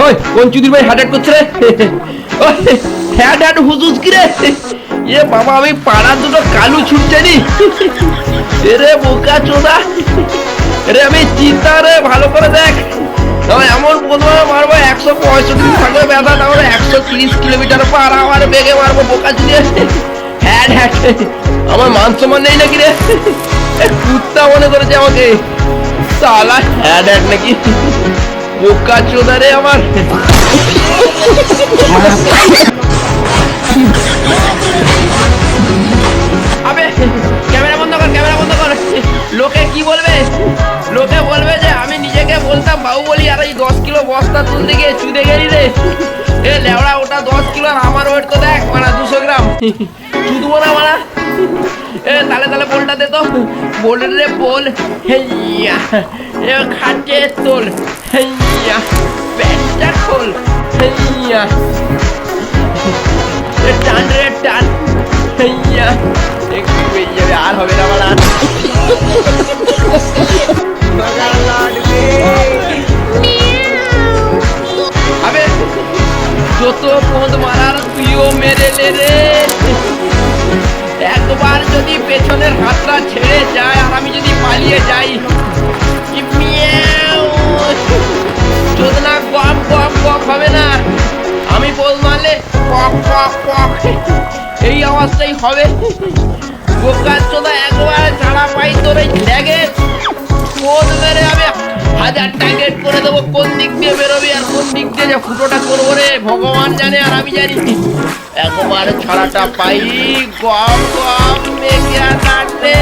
ওই কোন চুদির ভাই হ্যাড করছে রে? ওই হ্যাড হুজুজ কি রে? এ বাবা আমি পাড়ার দুটো কালু ছুটছে নি রে বোকা চোদা রে। আমি চিন্তা রে ভালো করে দেখ, এমন প্রথমে মারবো 165 থাকবে ব্যথা, তাহলে 130 কিলোমিটার পার আওয়ার বেগে মারবো বোকা চুদিয়ে। হ্যাড আমার মান সম্মান নেই নাকি রে? কুত্তা মনে করেছে আমাকে, সালা হ্যাড নাকি বোকা চোদা রে আমার। আবে ক্যামেরা বন্ধ কর, ক্যামেরা বন্ধ কর। লোকে কি বলবে? লোকে বলবে যে আমি নিজেকে বলতাম বাহুবলী আর এই 10 কিলো বস্তা তুলতে গিয়ে চুদে গেলি রে। এ লেওড়া ওটা 10 কিলো আর আমার ওয়েট তো দেখ মানে 200 গ্রাম। চুদবো না মানা। এ তালে তালে বলটা দে তো, বল রে বল। হেইয়া এ খাটে তোল, হেইয়া পেটটা খোল, হেইয়া টান রে টান, হেইয়া একটু হয়ে যাবে আর হবে না মানা। আবে যত পদ মারার তুইও মেরে লে রে। একবার যদি পেছনের হাতটা ছেড়ে যায় আর আমি যদি পালিয়ে যাই, চোদনা কক কক কক হবে না। আমি পোজ মারলে কক কক কক এই আওয়াজটাই হবে। বোকা চোদা একবার ছাড়া পাই তোর এই ঠ্যাগে পোজ মেরে আমি 1000 টার্গেট করে দেবো। কোন দিক দিয়ে বেরোবি আর কোন দিক দিয়ে যে ফুটোটা করবো রে ভগবান জানে আর আমি জানি। একবার ছাড়াটা পাই গম গম মেঘা কাটে।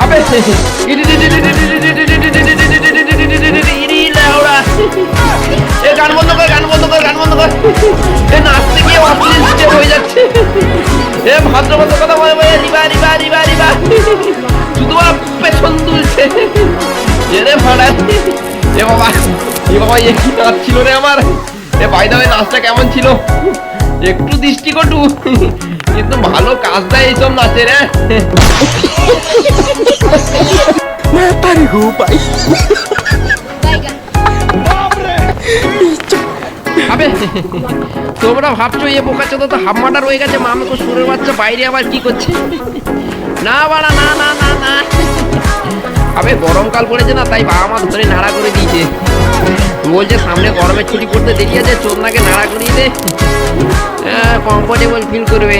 আবে এ গান বন্ধ কর, গান বন্ধ কর, গান বন্ধ কর। এ নাচতে গিয়ে অশ্লীল স্টেপ হয়ে যাচ্ছে। এ ভদ্রভদ্র কথা বলে রিবা রিবা রিবা রিবা শুধু পেছন তুলছে। এরে ভাড়া এ বাবা, এ বাবা এ কি নাচ ছিল রে আমার। এ বাইদা ওই নাচটা কেমন ছিল একটু দৃষ্টি কটু, কিন্তু ভালো কাজ দেয় এইসব নাচে রে। আবে তোমরা ভাবছো এ বোকা চোদা তো হাফ মার্ডার হয়ে গেছে, মামা সুরের বাচ্চা বাইরে আবার কি করছে? না বাড়া না না না না। আবে গরমকাল পড়েছে না, তাই বাবা মা ধরে নাড়া করে দিয়েছে। বলছে সামনে গরমের ছুটি পড়তে দেরি আছে, চোদনাকে নাড়া করিয়ে দে, কমফোর্টেবল ফিল করবে।